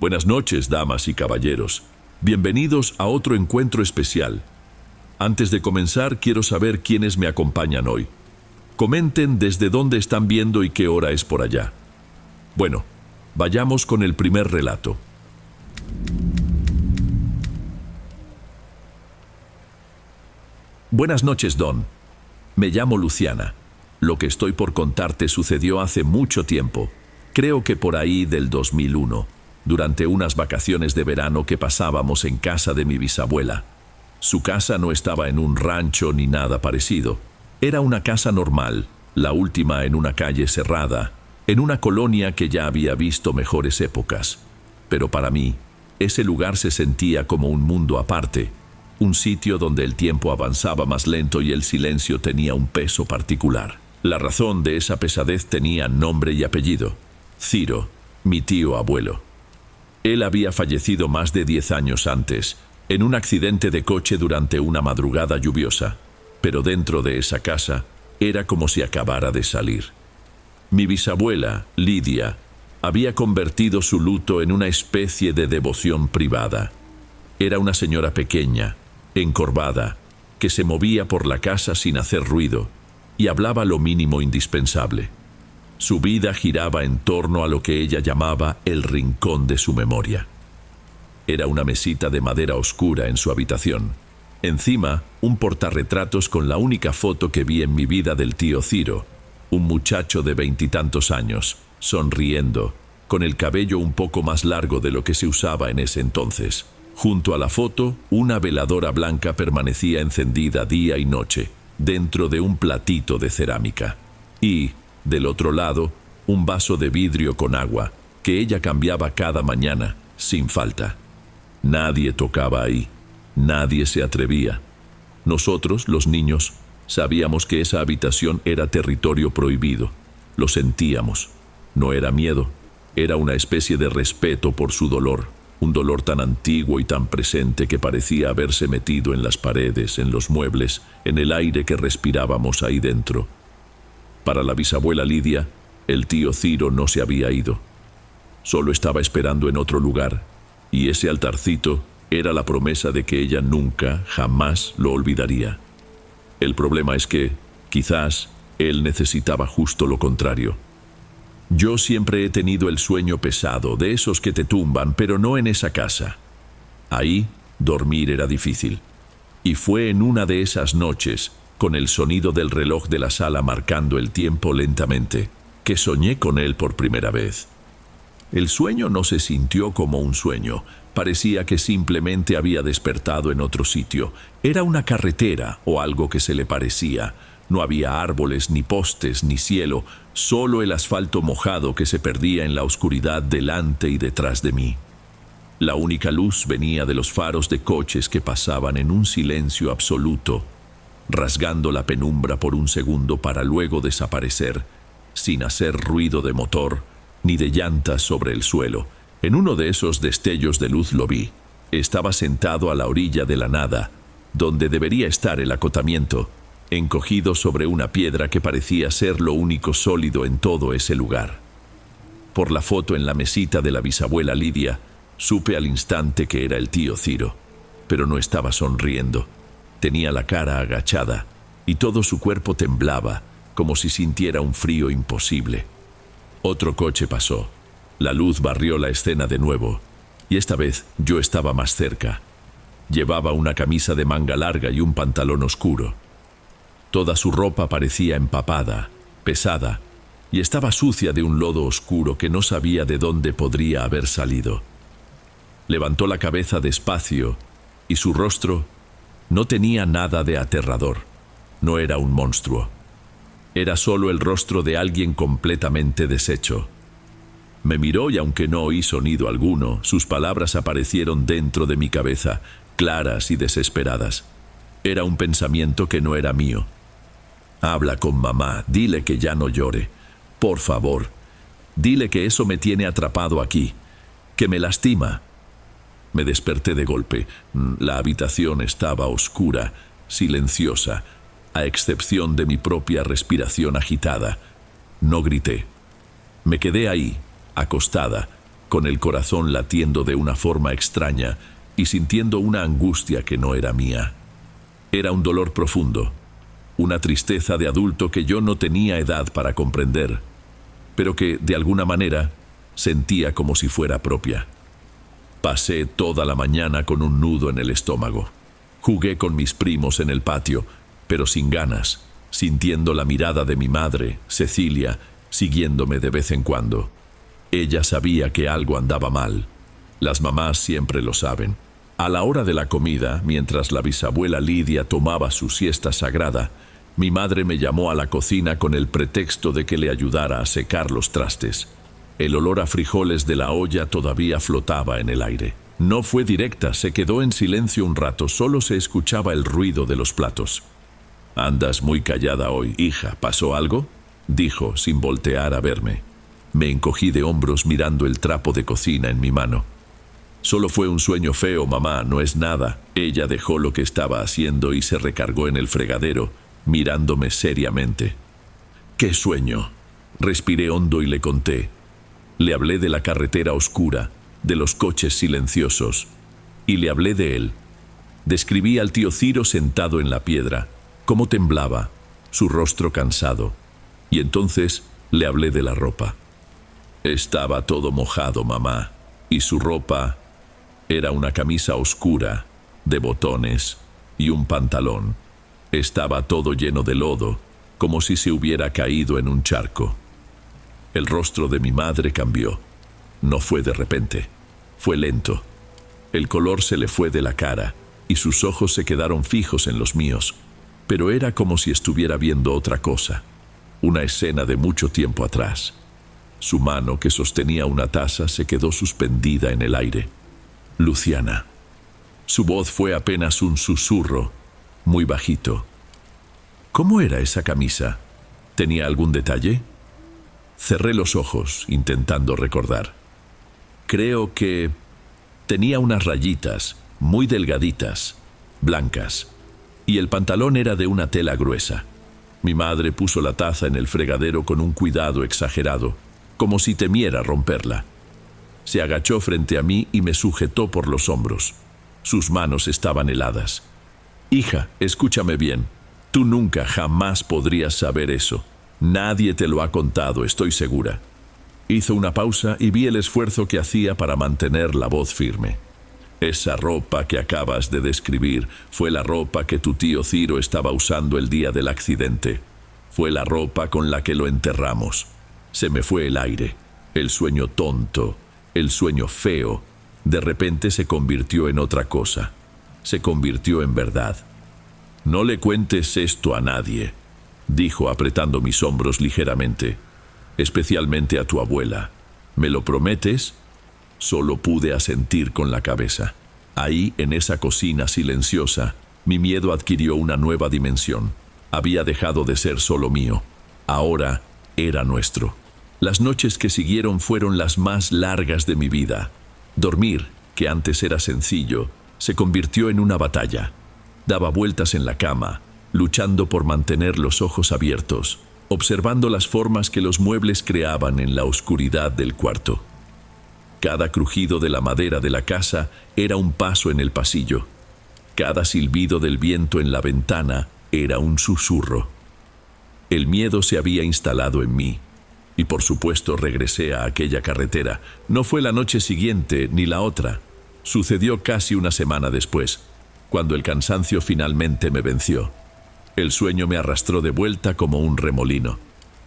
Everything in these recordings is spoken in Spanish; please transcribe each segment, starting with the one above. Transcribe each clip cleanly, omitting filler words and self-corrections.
Buenas noches, damas y caballeros. Bienvenidos a otro encuentro especial. Antes de comenzar, quiero saber quiénes me acompañan hoy. Comenten desde dónde están viendo y qué hora es por allá. Bueno, vayamos con el primer relato. Buenas noches, Don. Me llamo Luciana. Lo que estoy por contarte sucedió hace mucho tiempo. Creo que por ahí del 2001, durante unas vacaciones de verano que pasábamos en casa de mi bisabuela. Su casa no estaba en un rancho ni nada parecido. Era una casa normal, la última en una calle cerrada, en una colonia que ya había visto mejores épocas. Pero para mí, ese lugar se sentía como un mundo aparte, un sitio donde el tiempo avanzaba más lento y el silencio tenía un peso particular. La razón de esa pesadez tenía nombre y apellido: Ciro, mi tío abuelo. Él había fallecido más de 10 años antes, en un accidente de coche durante una madrugada lluviosa, pero dentro de esa casa era como si acabara de salir. Mi bisabuela, Lidia, había convertido su luto en una especie de devoción privada. Era una señora pequeña, encorvada, que se movía por la casa sin hacer ruido y hablaba lo mínimo indispensable. Su vida giraba en torno a lo que ella llamaba el rincón de su memoria. Era una mesita de madera oscura en su habitación. Encima, un portarretratos con la única foto que vi en mi vida del tío Ciro, un muchacho de 20 y tantos años, sonriendo, con el cabello un poco más largo de lo que se usaba en ese entonces. Junto a la foto, una veladora blanca permanecía encendida día y noche, dentro de un platito de cerámica. Y, del otro lado, un vaso de vidrio con agua, que ella cambiaba cada mañana, sin falta. Nadie tocaba ahí, nadie se atrevía. Nosotros, los niños, sabíamos que esa habitación era territorio prohibido. Lo sentíamos. No era miedo, era una especie de respeto por su dolor. Un dolor tan antiguo y tan presente que parecía haberse metido en las paredes, en los muebles, en el aire que respirábamos ahí dentro. Para la bisabuela Lidia, el tío Ciro no se había ido. Solo estaba esperando en otro lugar, y ese altarcito era la promesa de que ella nunca, jamás lo olvidaría. El problema es que, quizás, él necesitaba justo lo contrario. Yo siempre he tenido el sueño pesado, de esos que te tumban, pero no en esa casa. Ahí, dormir era difícil. Y fue en una de esas noches, con el sonido del reloj de la sala marcando el tiempo lentamente, que soñé con él por primera vez. El sueño no se sintió como un sueño, parecía que simplemente había despertado en otro sitio. Era una carretera o algo que se le parecía. No había árboles, ni postes, ni cielo, solo el asfalto mojado que se perdía en la oscuridad delante y detrás de mí. La única luz venía de los faros de coches que pasaban en un silencio absoluto, rasgando la penumbra por un segundo para luego desaparecer, sin hacer ruido de motor ni de llantas sobre el suelo. En uno de esos destellos de luz lo vi. Estaba sentado a la orilla de la nada, donde debería estar el acotamiento, encogido sobre una piedra que parecía ser lo único sólido en todo ese lugar. Por la foto en la mesita de la bisabuela Lidia, supe al instante que era el tío Ciro, pero no estaba sonriendo. Tenía la cara agachada y todo su cuerpo temblaba, como si sintiera un frío imposible. Otro coche pasó. La luz barrió la escena de nuevo, y esta vez yo estaba más cerca. Llevaba una camisa de manga larga y un pantalón oscuro. Toda su ropa parecía empapada, pesada, y estaba sucia de un lodo oscuro que no sabía de dónde podría haber salido. Levantó la cabeza despacio, y su rostro no tenía nada de aterrador. No era un monstruo. Era solo el rostro de alguien completamente deshecho. Me miró y aunque no oí sonido alguno, sus palabras aparecieron dentro de mi cabeza, claras y desesperadas. Era un pensamiento que no era mío. Habla con mamá, dile que ya no llore. Por favor, dile que eso me tiene atrapado aquí, que me lastima. Me desperté de golpe. La habitación estaba oscura, silenciosa, a excepción de mi propia respiración agitada. No grité. Me quedé ahí, acostada, con el corazón latiendo de una forma extraña y sintiendo una angustia que no era mía. Era un dolor profundo, una tristeza de adulto que yo no tenía edad para comprender, pero que, de alguna manera, sentía como si fuera propia. Pasé toda la mañana con un nudo en el estómago. Jugué con mis primos en el patio, pero sin ganas, sintiendo la mirada de mi madre, Cecilia, siguiéndome de vez en cuando. Ella sabía que algo andaba mal. Las mamás siempre lo saben. A la hora de la comida, mientras la bisabuela Lidia tomaba su siesta sagrada, mi madre me llamó a la cocina con el pretexto de que le ayudara a secar los trastes. El olor a frijoles de la olla todavía flotaba en el aire. No fue directa, se quedó en silencio un rato, solo se escuchaba el ruido de los platos. «Andas muy callada hoy, hija, ¿pasó algo?», dijo, sin voltear a verme. Me encogí de hombros mirando el trapo de cocina en mi mano. «Solo fue un sueño feo, mamá, no es nada». Ella dejó lo que estaba haciendo y se recargó en el fregadero, mirándome seriamente. «¿Qué sueño?». Respiré hondo y le conté. Le hablé de la carretera oscura, de los coches silenciosos, y le hablé de él. Describí al tío Ciro sentado en la piedra, cómo temblaba, su rostro cansado, y entonces le hablé de la ropa. Estaba todo mojado, mamá, y su ropa era una camisa oscura, de botones, y un pantalón. Estaba todo lleno de lodo, como si se hubiera caído en un charco. El rostro de mi madre cambió. No fue de repente, fue lento. El color se le fue de la cara, y sus ojos se quedaron fijos en los míos, pero era como si estuviera viendo otra cosa, una escena de mucho tiempo atrás. Su mano, que sostenía una taza, se quedó suspendida en el aire. «Luciana». Su voz fue apenas un susurro, muy bajito. «¿Cómo era esa camisa? ¿Tenía algún detalle?». Cerré los ojos, intentando recordar. Creo que tenía unas rayitas, muy delgaditas, blancas, y el pantalón era de una tela gruesa. Mi madre puso la taza en el fregadero con un cuidado exagerado, como si temiera romperla. Se agachó frente a mí y me sujetó por los hombros. Sus manos estaban heladas. «Hija, escúchame bien. Tú nunca, jamás podrías saber eso. Nadie te lo ha contado, estoy segura». Hizo una pausa y vi el esfuerzo que hacía para mantener la voz firme. «Esa ropa que acabas de describir fue la ropa que tu tío Ciro estaba usando el día del accidente. Fue la ropa con la que lo enterramos. Se me fue el aire. El sueño tonto, el sueño feo, de repente se convirtió en otra cosa. Se convirtió en verdad. No le cuentes esto a nadie», dijo apretando mis hombros ligeramente. «Especialmente a tu abuela. ¿Me lo prometes?». Solo pude asentir con la cabeza. Ahí, en esa cocina silenciosa, mi miedo adquirió una nueva dimensión. Había dejado de ser solo mío. Ahora era nuestro. Las noches que siguieron fueron las más largas de mi vida. Dormir, que antes era sencillo, se convirtió en una batalla. Daba vueltas en la cama, luchando por mantener los ojos abiertos, observando las formas que los muebles creaban en la oscuridad del cuarto. Cada crujido de la madera de la casa era un paso en el pasillo. Cada silbido del viento en la ventana era un susurro. El miedo se había instalado en mí, y por supuesto regresé a aquella carretera. No fue la noche siguiente ni la otra. Sucedió casi una semana después, cuando el cansancio finalmente me venció. El sueño me arrastró de vuelta como un remolino.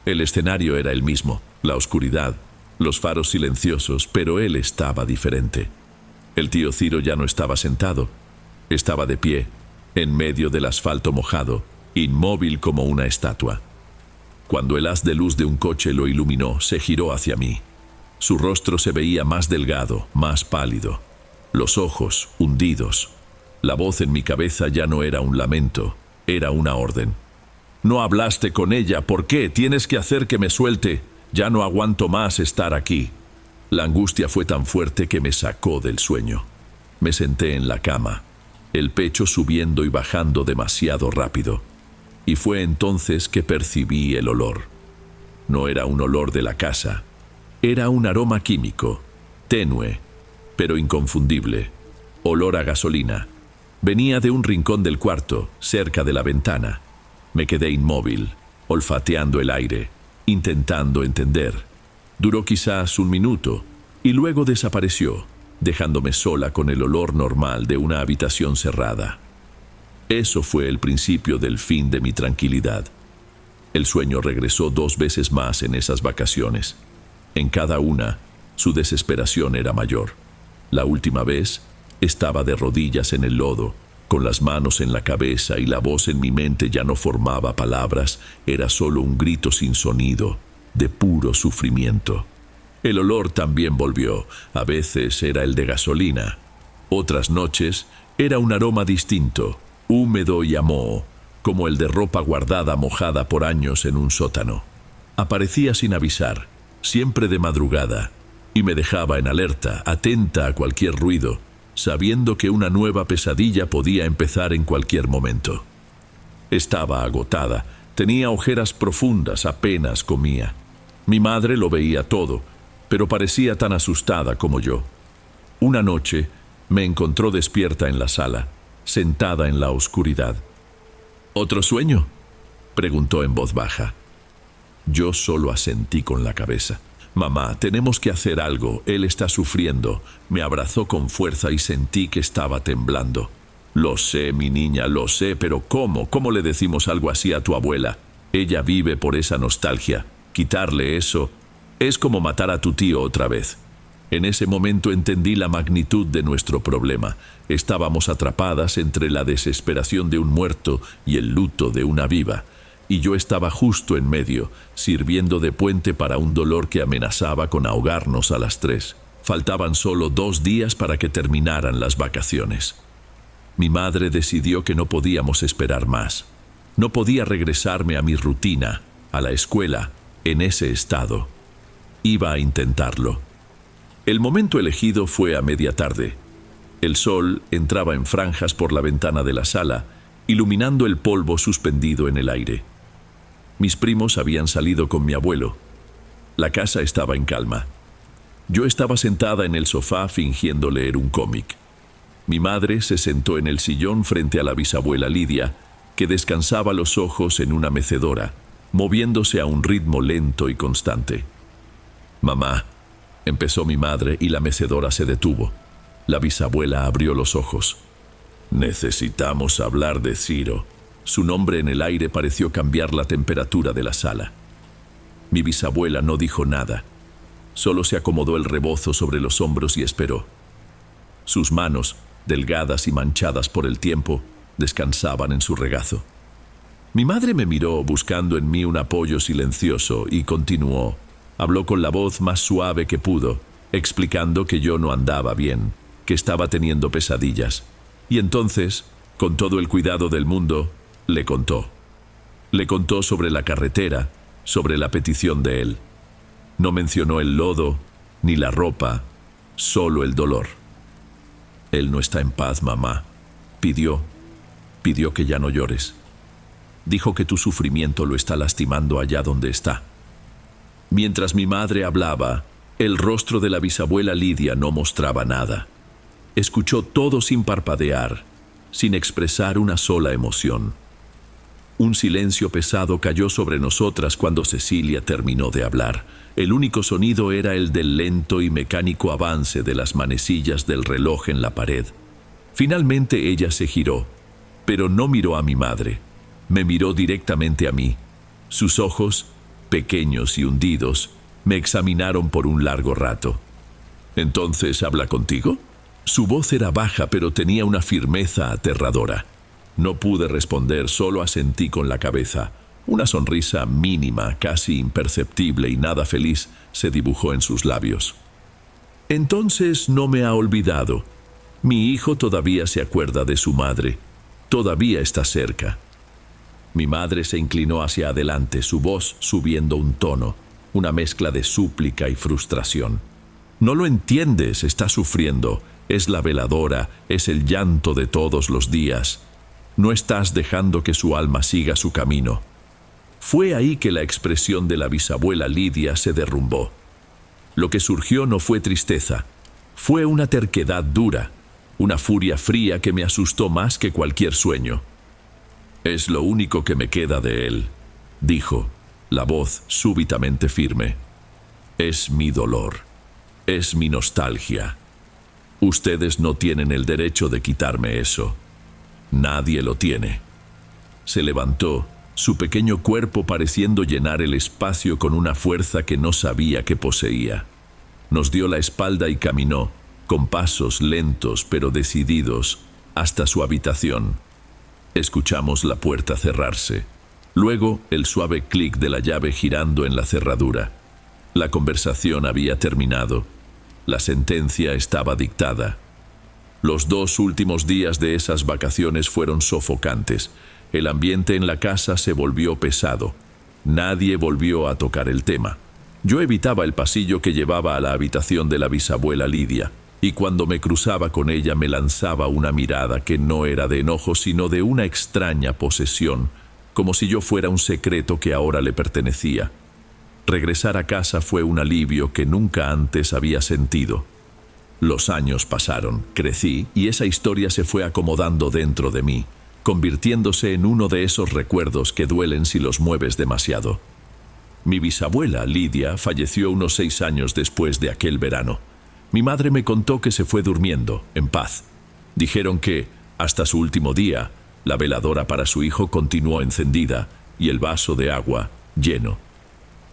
El escenario era el mismo, la oscuridad, los faros silenciosos, pero él estaba diferente. El tío Ciro ya no estaba sentado, estaba de pie, en medio del asfalto mojado, inmóvil como una estatua. Cuando el haz de luz de un coche lo iluminó, se giró hacia mí. Su rostro se veía más delgado, más pálido, los ojos hundidos. La voz en mi cabeza ya no era un lamento, era una orden. «No hablaste con ella, ¿por qué? Tienes que hacer que me suelte. Ya no aguanto más estar aquí». La angustia fue tan fuerte que me sacó del sueño. Me senté en la cama, el pecho subiendo y bajando demasiado rápido. Y fue entonces que percibí el olor. No era un olor de la casa, era un aroma químico. tenue, pero inconfundible, olor a gasolina. Venía de un rincón del cuarto, cerca de la ventana. Me quedé inmóvil, olfateando el aire, intentando entender. Duró quizás un minuto y luego desapareció, dejándome sola con el olor normal de una habitación cerrada. Eso fue el principio del fin de mi tranquilidad. El sueño regresó 2 veces más en esas vacaciones. En cada una, su desesperación era mayor. La última vez, estaba de rodillas en el lodo, con las manos en la cabeza y la voz en mi mente ya no formaba palabras, era solo un grito sin sonido, de puro sufrimiento. El olor también volvió, a veces era el de gasolina. Otras noches era un aroma distinto, húmedo y a moho, como el de ropa guardada mojada por años en un sótano. Aparecía sin avisar, siempre de madrugada, y me dejaba en alerta, atenta a cualquier ruido, sabiendo que una nueva pesadilla podía empezar en cualquier momento. Estaba agotada, tenía ojeras profundas, apenas comía. Mi madre lo veía todo, pero parecía tan asustada como yo. Una noche me encontró despierta en la sala, sentada en la oscuridad. ¿Otro sueño?, preguntó en voz baja. Yo solo asentí con la cabeza. Mamá, tenemos que hacer algo, él está sufriendo. Me abrazó con fuerza y sentí que estaba temblando. Lo sé, mi niña, lo sé, pero ¿cómo? ¿Cómo le decimos algo así a tu abuela? Ella vive por esa nostalgia. Quitarle eso es como matar a tu tío otra vez. En ese momento entendí la magnitud de nuestro problema. Estábamos atrapadas entre la desesperación de un muerto y el luto de una viva. Y yo estaba justo en medio, sirviendo de puente para un dolor que amenazaba con ahogarnos a las 3. Faltaban solo 2 días para que terminaran las vacaciones. Mi madre decidió que no podíamos esperar más. No podía regresarme a mi rutina, a la escuela, en ese estado. Iba a intentarlo. El momento elegido fue a media tarde. El sol entraba en franjas por la ventana de la sala, iluminando el polvo suspendido en el aire. Mis primos habían salido con mi abuelo. La casa estaba en calma. Yo estaba sentada en el sofá fingiendo leer un cómic. Mi madre se sentó en el sillón frente a la bisabuela Lidia, que descansaba los ojos en una mecedora, moviéndose a un ritmo lento y constante. «Mamá», empezó mi madre y la mecedora se detuvo. La bisabuela abrió los ojos. «Necesitamos hablar de Ciro». Su nombre en el aire pareció cambiar la temperatura de la sala. Mi bisabuela no dijo nada. Solo se acomodó el rebozo sobre los hombros y esperó. Sus manos, delgadas y manchadas por el tiempo, descansaban en su regazo. Mi madre me miró buscando en mí un apoyo silencioso y continuó. Habló con la voz más suave que pudo, explicando que yo no andaba bien, que estaba teniendo pesadillas. Y entonces, con todo el cuidado del mundo, le contó. Le contó sobre la carretera, sobre la petición de él. No mencionó el lodo, ni la ropa, solo el dolor. Él no está en paz, mamá. Pidió que ya no llores. Dijo que tu sufrimiento lo está lastimando allá donde está. Mientras mi madre hablaba, el rostro de la bisabuela Lidia no mostraba nada. Escuchó todo sin parpadear, sin expresar una sola emoción. Un silencio pesado cayó sobre nosotras cuando Cecilia terminó de hablar. El único sonido era el del lento y mecánico avance de las manecillas del reloj en la pared. Finalmente ella se giró, pero no miró a mi madre. Me miró directamente a mí. Sus ojos, pequeños y hundidos, me examinaron por un largo rato. «¿Entonces habla contigo?» Su voz era baja, pero tenía una firmeza aterradora. No pude responder, solo asentí con la cabeza. Una sonrisa mínima, casi imperceptible y nada feliz, se dibujó en sus labios. «Entonces no me ha olvidado. Mi hijo todavía se acuerda de su madre. Todavía está cerca». Mi madre se inclinó hacia adelante, su voz subiendo un tono, una mezcla de súplica y frustración. «No lo entiendes, está sufriendo. Es la veladora, es el llanto de todos los días. No estás dejando que su alma siga su camino». Fue ahí que la expresión de la bisabuela Lidia se derrumbó. Lo que surgió no fue tristeza, Fue una terquedad dura, una furia fría que me asustó más que cualquier sueño. «Es lo único que me queda de él», dijo, la voz súbitamente firme. «Es mi dolor, es mi nostalgia. Ustedes no tienen el derecho de quitarme eso. Nadie lo tiene». Se levantó, su pequeño cuerpo pareciendo llenar el espacio con una fuerza que no sabía que poseía. Nos dio la espalda y caminó, con pasos lentos pero decididos, hasta su habitación. Escuchamos la puerta cerrarse. Luego, el suave clic de la llave girando en la cerradura. La conversación había terminado. La sentencia estaba dictada. Los 2 últimos días de esas vacaciones fueron sofocantes. El ambiente en la casa se volvió pesado. Nadie volvió a tocar el tema. Yo evitaba el pasillo que llevaba a la habitación de la bisabuela Lidia, y cuando me cruzaba con ella me lanzaba una mirada que no era de enojo, sino de una extraña posesión, como si yo fuera un secreto que ahora le pertenecía. Regresar a casa fue un alivio que nunca antes había sentido. Los años pasaron, crecí, y esa historia se fue acomodando dentro de mí, convirtiéndose en uno de esos recuerdos que duelen si los mueves demasiado. Mi bisabuela, Lidia, falleció unos 6 años después de aquel verano. Mi madre me contó que se fue durmiendo, en paz. Dijeron que, hasta su último día, la veladora para su hijo continuó encendida y el vaso de agua lleno.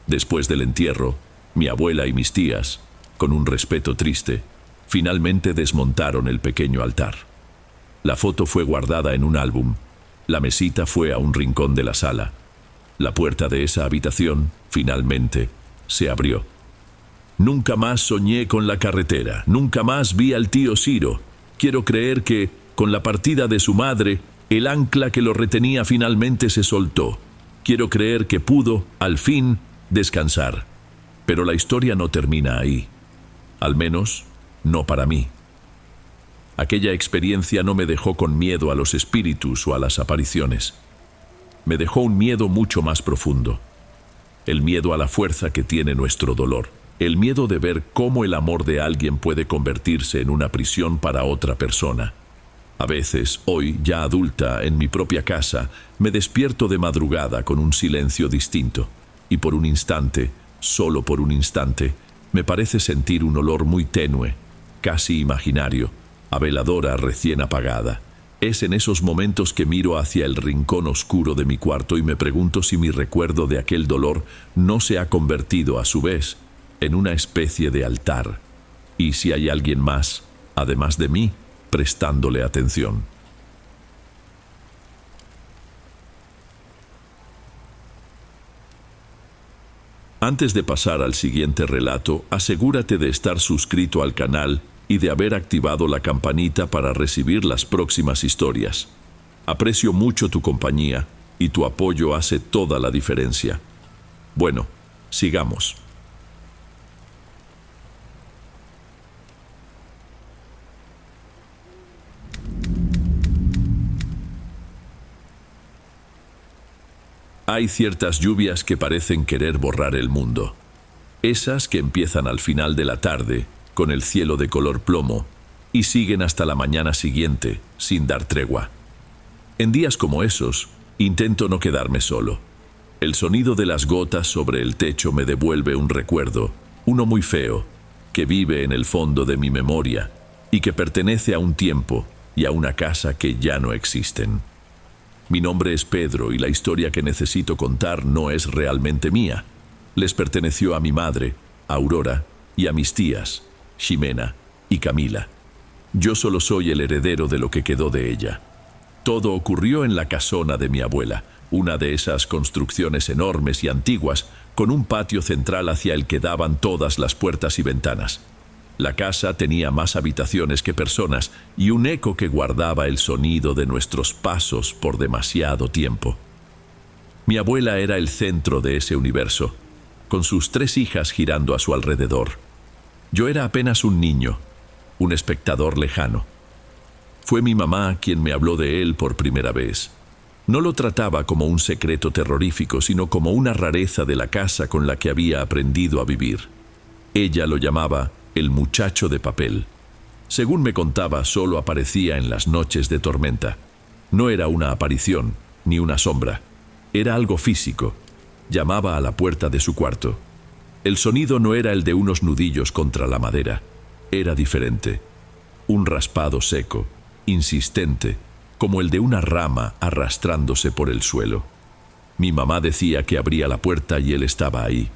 Después del entierro, mi abuela y mis tías, con un respeto triste, finalmente desmontaron el pequeño altar. La foto fue guardada en un álbum. La mesita fue a un rincón de la sala. La puerta de esa habitación, finalmente, se abrió. Nunca más soñé con la carretera. Nunca más vi al tío Ciro. Quiero creer que, con la partida de su madre, el ancla que lo retenía finalmente se soltó. Quiero creer que pudo, al fin, descansar. Pero la historia no termina ahí. Al menos, no para mí. Aquella experiencia no me dejó con miedo a los espíritus o a las apariciones. Me dejó un miedo mucho más profundo. El miedo a la fuerza que tiene nuestro dolor. El miedo de ver cómo el amor de alguien puede convertirse en una prisión para otra persona. A veces, hoy, ya adulta, en mi propia casa, me despierto de madrugada con un silencio distinto. Y por un instante, solo por un instante, me parece sentir un olor muy tenue, casi imaginario, a veladora recién apagada. Es en esos momentos que miro hacia el rincón oscuro de mi cuarto y me pregunto si mi recuerdo de aquel dolor no se ha convertido, a su vez, en una especie de altar, y si hay alguien más, además de mí, prestándole atención. Antes de pasar al siguiente relato, asegúrate de estar suscrito al canal y de haber activado la campanita para recibir las próximas historias. Aprecio mucho tu compañía y tu apoyo hace toda la diferencia. Bueno, sigamos. Hay ciertas lluvias que parecen querer borrar el mundo. Esas que empiezan al final de la tarde, con el cielo de color plomo, y siguen hasta la mañana siguiente, sin dar tregua. En días como esos, intento no quedarme solo. El sonido de las gotas sobre el techo me devuelve un recuerdo, uno muy feo, que vive en el fondo de mi memoria, y que pertenece a un tiempo y a una casa que ya no existen. Mi nombre es Pedro y la historia que necesito contar no es realmente mía. Les perteneció a mi madre, Aurora, y a mis tías, Ximena y Camila. Yo solo soy el heredero de lo que quedó de ella. Todo ocurrió en la casona de mi abuela, una de esas construcciones enormes y antiguas, con un patio central hacia el que daban todas las puertas y ventanas. La casa tenía más habitaciones que personas y un eco que guardaba el sonido de nuestros pasos por demasiado tiempo. Mi abuela era el centro de ese universo, con sus 3 hijas girando a su alrededor. Yo era apenas un niño, un espectador lejano. Fue mi mamá quien me habló de él por primera vez. No lo trataba como un secreto terrorífico, sino como una rareza de la casa con la que había aprendido a vivir. Ella lo llamaba el muchacho de papel. Según me contaba, solo aparecía en las noches de tormenta. No era una aparición, ni una sombra. Era algo físico. Llamaba a la puerta de su cuarto. El sonido no era el de unos nudillos contra la madera. Era diferente. Un raspado seco, insistente, como el de una rama arrastrándose por el suelo. Mi mamá decía que abría la puerta y él estaba ahí.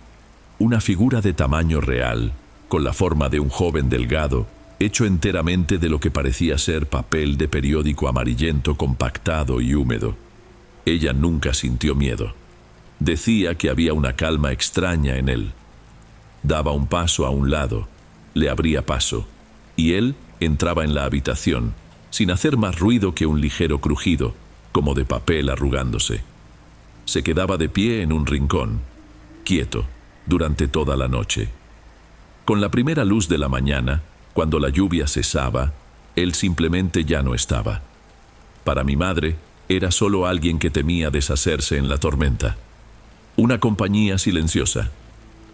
Una figura de tamaño real, con la forma de un joven delgado, hecho enteramente de lo que parecía ser papel de periódico amarillento compactado y húmedo. Ella nunca sintió miedo. Decía que había una calma extraña en él. Daba un paso a un lado, le abría paso, y él entraba en la habitación, sin hacer más ruido que un ligero crujido, como de papel arrugándose. Se quedaba de pie en un rincón, quieto, durante toda la noche. Con la primera luz de la mañana, cuando la lluvia cesaba, él simplemente ya no estaba. Para mi madre, era solo alguien que temía deshacerse en la tormenta. Una compañía silenciosa.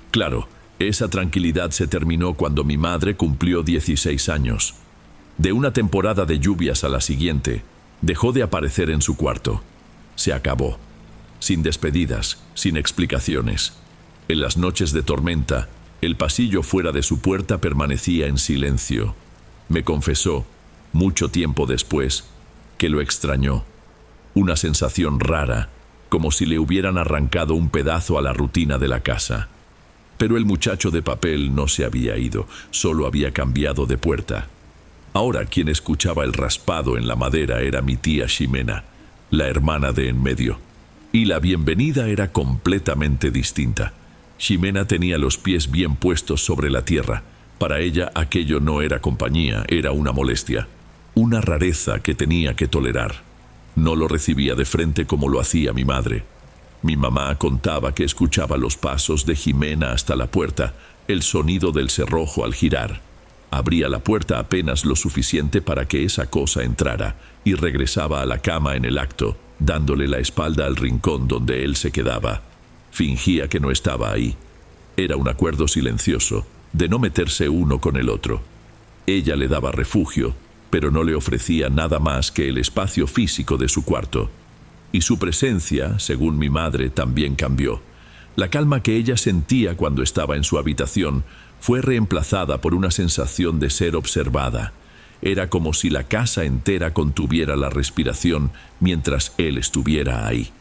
Claro, esa tranquilidad se terminó cuando mi madre cumplió 16 años. De una temporada de lluvias a la siguiente, dejó de aparecer en su cuarto. Se acabó. Sin despedidas, sin explicaciones. En las noches de tormenta, el pasillo fuera de su puerta permanecía en silencio. Me confesó, mucho tiempo después, que lo extrañó. Una sensación rara, como si le hubieran arrancado un pedazo a la rutina de la casa. Pero el muchacho de papel no se había ido, solo había cambiado de puerta. Ahora quien escuchaba el raspado en la madera era mi tía Ximena, la hermana de en medio. Y la bienvenida era completamente distinta. Ximena tenía los pies bien puestos sobre la tierra. Para ella aquello no era compañía, era una molestia. Una rareza que tenía que tolerar. No lo recibía de frente como lo hacía mi madre. Mi mamá contaba que escuchaba los pasos de Ximena hasta la puerta, el sonido del cerrojo al girar. Abría la puerta apenas lo suficiente para que esa cosa entrara y regresaba a la cama en el acto, dándole la espalda al rincón donde él se quedaba. Fingía que no estaba ahí. Era un acuerdo silencioso, de no meterse uno con el otro. Ella le daba refugio, pero no le ofrecía nada más que el espacio físico de su cuarto. Y su presencia, según mi madre, también cambió. La calma que ella sentía cuando estaba en su habitación fue reemplazada por una sensación de ser observada. Era como si la casa entera contuviera la respiración mientras él estuviera ahí.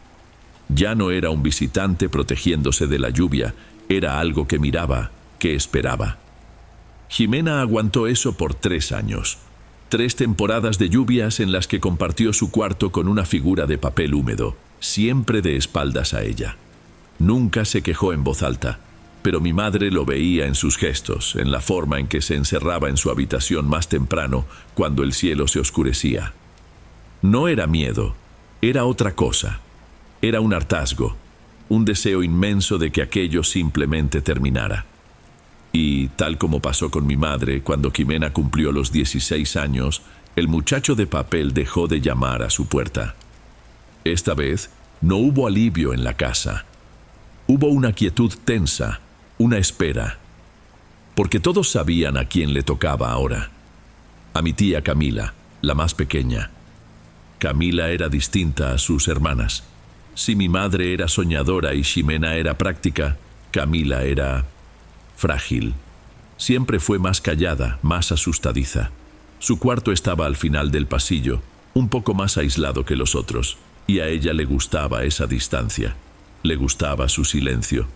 Ya no era un visitante protegiéndose de la lluvia, era algo que miraba, que esperaba. Ximena aguantó eso por 3 años. 3 temporadas de lluvias en las que compartió su cuarto con una figura de papel húmedo, siempre de espaldas a ella. Nunca se quejó en voz alta, pero mi madre lo veía en sus gestos, en la forma en que se encerraba en su habitación más temprano cuando el cielo se oscurecía. No era miedo, era otra cosa. Era un hartazgo, un deseo inmenso de que aquello simplemente terminara. Y, tal como pasó con mi madre, cuando Ximena cumplió los 16 años, el muchacho de papel dejó de llamar a su puerta. Esta vez, no hubo alivio en la casa. Hubo una quietud tensa, una espera. Porque todos sabían a quién le tocaba ahora. A mi tía Camila, la más pequeña. Camila era distinta a sus hermanas. Si mi madre era soñadora y Ximena era práctica, Camila era frágil. Siempre fue más callada, más asustadiza. Su cuarto estaba al final del pasillo, un poco más aislado que los otros, y a ella le gustaba esa distancia. Le gustaba su silencio,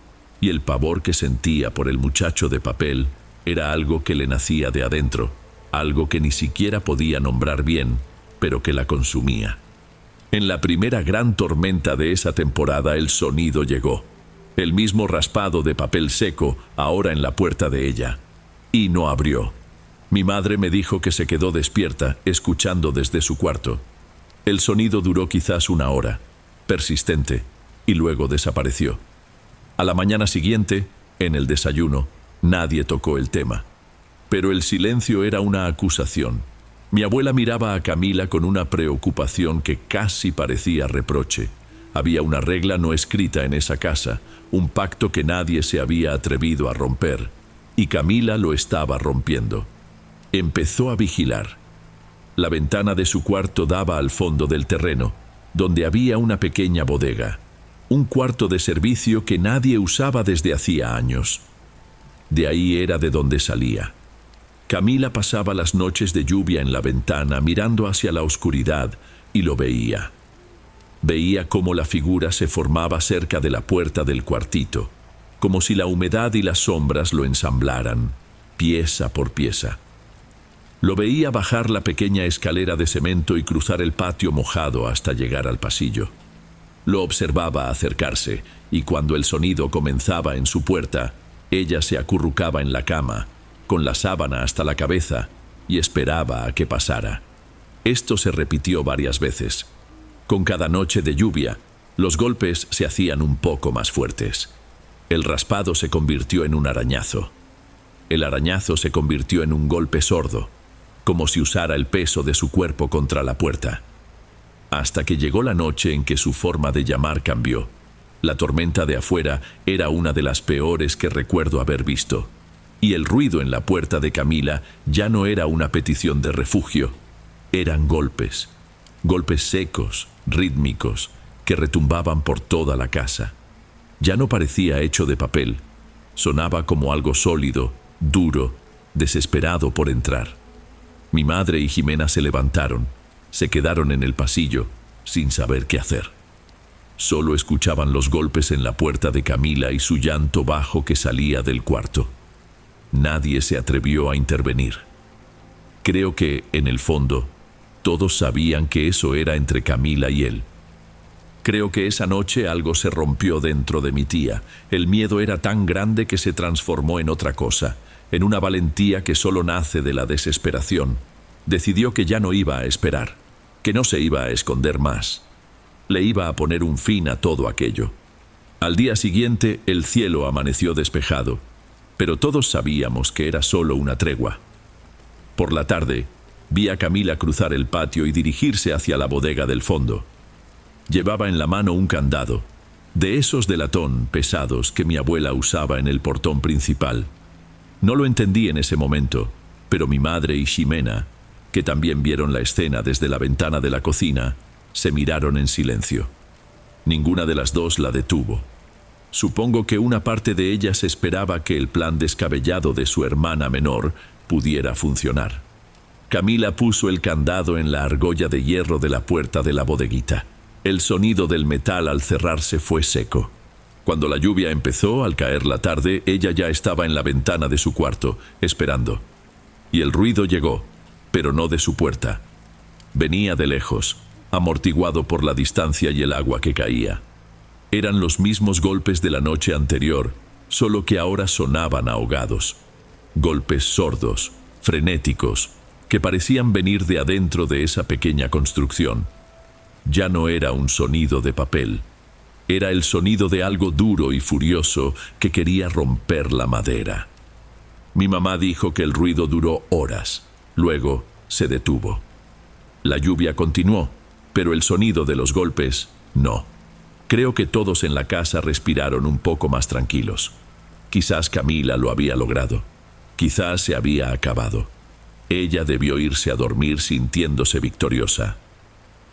y el pavor que sentía por el muchacho de papel era algo que le nacía de adentro, algo que ni siquiera podía nombrar bien, pero que la consumía. En la primera gran tormenta de esa temporada el sonido llegó. El mismo raspado de papel seco, ahora en la puerta de ella. Y no abrió. Mi madre me dijo que se quedó despierta, escuchando desde su cuarto. El sonido duró quizás 1 hora, persistente, y luego desapareció. A la mañana siguiente, en el desayuno, nadie tocó el tema. Pero el silencio era una acusación. Mi abuela miraba a Camila con una preocupación que casi parecía reproche. Había una regla no escrita en esa casa, un pacto que nadie se había atrevido a romper, y Camila lo estaba rompiendo. Empezó a vigilar. La ventana de su cuarto daba al fondo del terreno, donde había una pequeña bodega, un cuarto de servicio que nadie usaba desde hacía años. De ahí era de donde salía. Camila pasaba las noches de lluvia en la ventana mirando hacia la oscuridad y lo veía. Veía cómo la figura se formaba cerca de la puerta del cuartito, como si la humedad y las sombras lo ensamblaran, pieza por pieza. Lo veía bajar la pequeña escalera de cemento y cruzar el patio mojado hasta llegar al pasillo. Lo observaba acercarse, y cuando el sonido comenzaba en su puerta, ella se acurrucaba en la cama, con la sábana hasta la cabeza, y esperaba a que pasara. Esto se repitió varias veces. Con cada noche de lluvia, los golpes se hacían un poco más fuertes. El raspado se convirtió en un arañazo. El arañazo se convirtió en un golpe sordo, como si usara el peso de su cuerpo contra la puerta. Hasta que llegó la noche en que su forma de llamar cambió. La tormenta de afuera era una de las peores que recuerdo haber visto. Y el ruido en la puerta de Camila ya no era una petición de refugio. Eran golpes. Golpes secos, rítmicos, que retumbaban por toda la casa. Ya no parecía hecho de papel. Sonaba como algo sólido, duro, desesperado por entrar. Mi madre y Jimena se levantaron, se quedaron en el pasillo, sin saber qué hacer. Solo escuchaban los golpes en la puerta de Camila y su llanto bajo que salía del cuarto. Nadie se atrevió a intervenir. Creo que, en el fondo, todos sabían que eso era entre Camila y él. Creo que esa noche algo se rompió dentro de mi tía. El miedo era tan grande que se transformó en otra cosa, en una valentía que solo nace de la desesperación. Decidió que ya no iba a esperar, que no se iba a esconder más. Le iba a poner un fin a todo aquello. Al día siguiente, el cielo amaneció despejado, pero todos sabíamos que era solo una tregua. Por la tarde, vi a Camila cruzar el patio y dirigirse hacia la bodega del fondo. Llevaba en la mano un candado, de esos de latón pesados que mi abuela usaba en el portón principal. No lo entendí en ese momento, pero mi madre y Ximena, que también vieron la escena desde la ventana de la cocina, se miraron en silencio. Ninguna de las dos la detuvo. Supongo que una parte de ellas esperaba que el plan descabellado de su hermana menor pudiera funcionar. Camila puso el candado en la argolla de hierro de la puerta de la bodeguita. El sonido del metal al cerrarse fue seco. Cuando la lluvia empezó, al caer la tarde, ella ya estaba en la ventana de su cuarto, esperando. Y el ruido llegó, pero no de su puerta. Venía de lejos, amortiguado por la distancia y el agua que caía. Eran los mismos golpes de la noche anterior, solo que ahora sonaban ahogados. Golpes sordos, frenéticos, que parecían venir de adentro de esa pequeña construcción. Ya no era un sonido de papel. Era el sonido de algo duro y furioso que quería romper la madera. Mi mamá dijo que el ruido duró horas. Luego se detuvo. La lluvia continuó, pero el sonido de los golpes no. Creo que todos en la casa respiraron un poco más tranquilos. Quizás Camila lo había logrado. Quizás se había acabado. Ella debió irse a dormir sintiéndose victoriosa.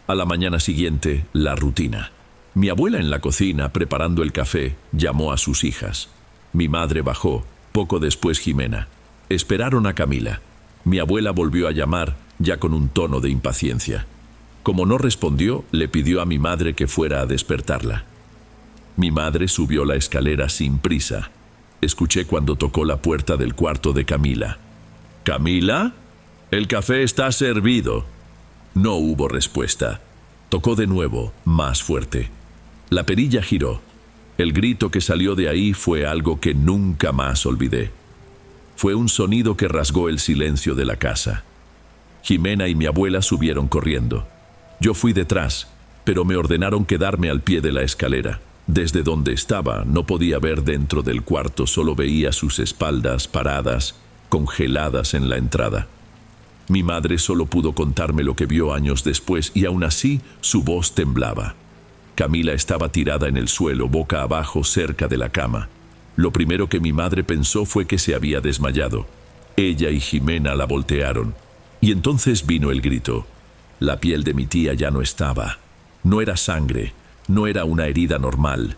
A la mañana siguiente, la rutina. Mi abuela en la cocina, preparando el café, llamó a sus hijas. Mi madre bajó, poco después Jimena. Esperaron a Camila. Mi abuela volvió a llamar, ya con un tono de impaciencia. Como no respondió, le pidió a mi madre que fuera a despertarla. Mi madre subió la escalera sin prisa. Escuché cuando tocó la puerta del cuarto de Camila. «¿Camila? El café está servido». No hubo respuesta. Tocó de nuevo, más fuerte. La perilla giró. El grito que salió de ahí fue algo que nunca más olvidé. Fue un sonido que rasgó el silencio de la casa. Jimena y mi abuela subieron corriendo. Yo fui detrás, pero me ordenaron quedarme al pie de la escalera. Desde donde estaba no podía ver dentro del cuarto, solo veía sus espaldas paradas, congeladas en la entrada. Mi madre solo pudo contarme lo que vio años después y aún así su voz temblaba. Camila estaba tirada en el suelo, boca abajo, cerca de la cama. Lo primero que mi madre pensó fue que se había desmayado. Ella y Jimena la voltearon, y entonces vino el grito. La piel de mi tía ya no estaba. No era sangre, no era una herida normal.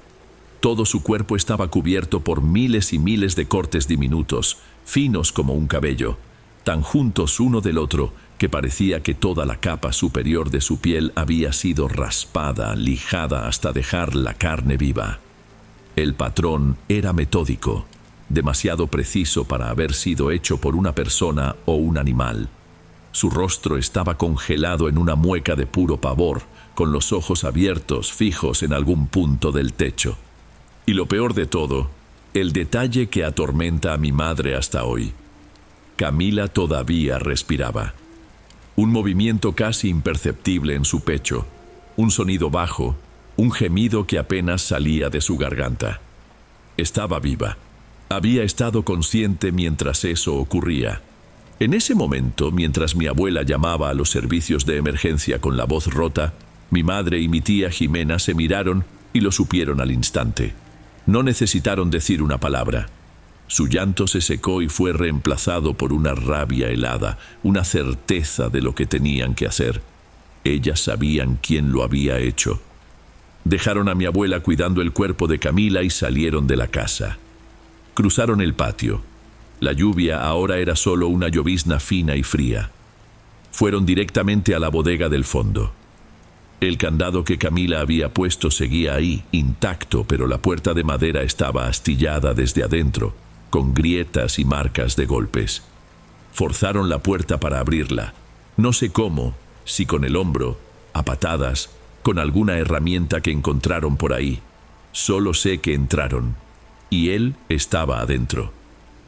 Todo su cuerpo estaba cubierto por miles y miles de cortes diminutos, finos como un cabello, tan juntos uno del otro que parecía que toda la capa superior de su piel había sido raspada, lijada hasta dejar la carne viva. El patrón era metódico, demasiado preciso para haber sido hecho por una persona o un animal. Su rostro estaba congelado en una mueca de puro pavor, con los ojos abiertos, fijos en algún punto del techo. Y lo peor de todo, el detalle que atormenta a mi madre hasta hoy. Camila todavía respiraba. Un movimiento casi imperceptible en su pecho, un sonido bajo, un gemido que apenas salía de su garganta. Estaba viva. Había estado consciente mientras eso ocurría. En ese momento, mientras mi abuela llamaba a los servicios de emergencia con la voz rota, mi madre y mi tía Jimena se miraron y lo supieron al instante. No necesitaron decir una palabra. Su llanto se secó y fue reemplazado por una rabia helada, una certeza de lo que tenían que hacer. Ellas sabían quién lo había hecho. Dejaron a mi abuela cuidando el cuerpo de Camila y salieron de la casa. Cruzaron el patio. La lluvia ahora era solo una llovizna fina y fría. Fueron directamente a la bodega del fondo. El candado que Camila había puesto seguía ahí, intacto, pero la puerta de madera estaba astillada desde adentro, con grietas y marcas de golpes. Forzaron la puerta para abrirla. No sé cómo, si con el hombro, a patadas, con alguna herramienta que encontraron por ahí. Solo sé que entraron, y él estaba adentro.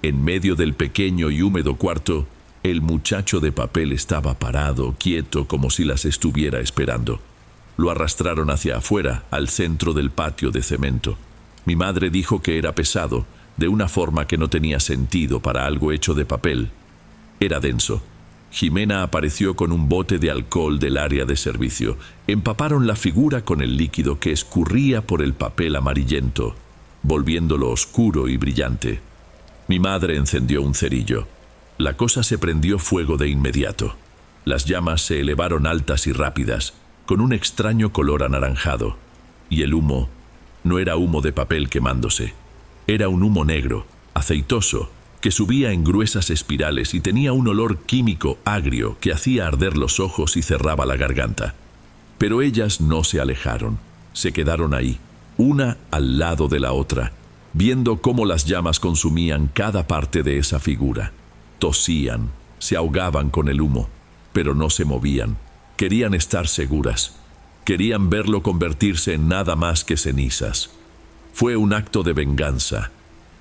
En medio del pequeño y húmedo cuarto, el muchacho de papel estaba parado, quieto, como si las estuviera esperando. Lo arrastraron hacia afuera, al centro del patio de cemento. Mi madre dijo que era pesado, de una forma que no tenía sentido para algo hecho de papel. Era denso. Jimena apareció con un bote de alcohol del área de servicio. Empaparon la figura con el líquido que escurría por el papel amarillento, volviéndolo oscuro y brillante. Mi madre encendió un cerillo. La cosa se prendió fuego de inmediato. Las llamas se elevaron altas y rápidas, con un extraño color anaranjado. Y el humo no era humo de papel quemándose. Era un humo negro, aceitoso, que subía en gruesas espirales y tenía un olor químico agrio que hacía arder los ojos y cerraba la garganta. Pero ellas no se alejaron, se quedaron ahí, una al lado de la otra, viendo cómo las llamas consumían cada parte de esa figura. Tosían, se ahogaban con el humo, pero no se movían. Querían estar seguras. Querían verlo convertirse en nada más que cenizas. Fue un acto de venganza,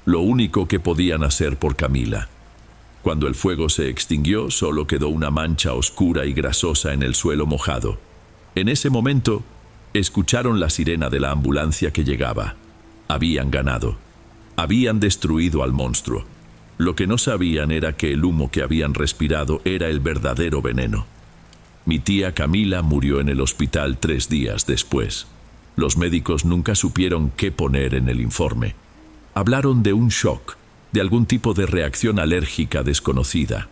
lo único que podían hacer por Camila. Cuando el fuego se extinguió, solo quedó una mancha oscura y grasosa en el suelo mojado. En ese momento, escucharon la sirena de la ambulancia que llegaba. Habían ganado. Habían destruido al monstruo. Lo que no sabían era que el humo que habían respirado era el verdadero veneno. Mi tía Camila murió en el hospital 3 días después. Los médicos nunca supieron qué poner en el informe. Hablaron de un shock, de algún tipo de reacción alérgica desconocida.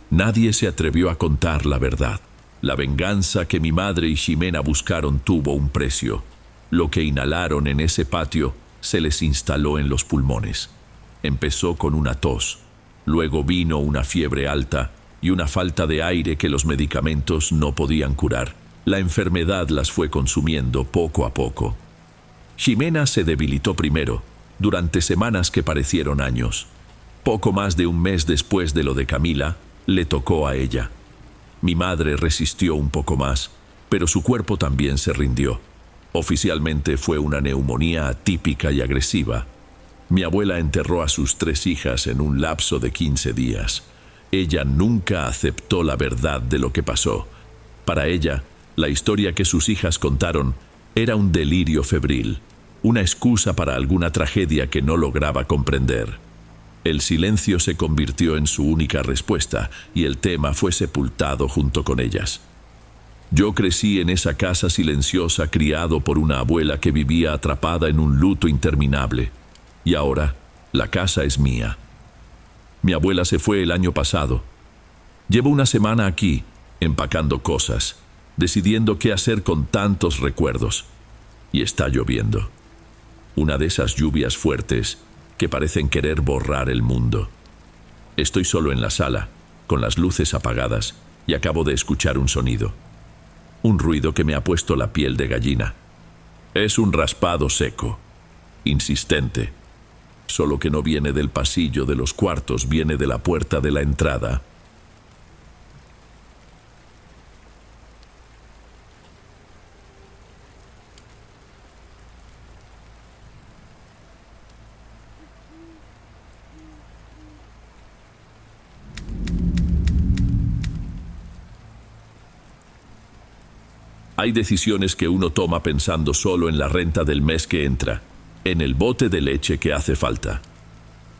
Nadie se atrevió a contar la verdad. La venganza que mi madre y Jimena buscaron tuvo un precio. Lo que inhalaron en ese patio se les instaló en los pulmones. Empezó con una tos, luego vino una fiebre alta y una falta de aire que los medicamentos no podían curar. La enfermedad las fue consumiendo poco a poco. Jimena se debilitó primero, durante semanas que parecieron años. Poco más de un mes después de lo de Camila, le tocó a ella. Mi madre resistió un poco más, pero su cuerpo también se rindió. Oficialmente fue una neumonía atípica y agresiva. Mi abuela enterró a sus 3 hijas en un lapso de 15 días. Ella nunca aceptó la verdad de lo que pasó. Para ella, la historia que sus hijas contaron era un delirio febril, una excusa para alguna tragedia que no lograba comprender. El silencio se convirtió en su única respuesta y el tema fue sepultado junto con ellas. Yo crecí en esa casa silenciosa criado por una abuela que vivía atrapada en un luto interminable. Y ahora, la casa es mía. Mi abuela se fue el año pasado. Llevo una semana aquí, empacando cosas, decidiendo qué hacer con tantos recuerdos. Y está lloviendo. Una de esas lluvias fuertes que parecen querer borrar el mundo. Estoy solo en la sala, con las luces apagadas, y acabo de escuchar un sonido. Un ruido que me ha puesto la piel de gallina. Es un raspado seco, insistente. Solo que no viene del pasillo de los cuartos, viene de la puerta de la entrada. Hay decisiones que uno toma pensando solo en la renta del mes que entra, en el bote de leche que hace falta.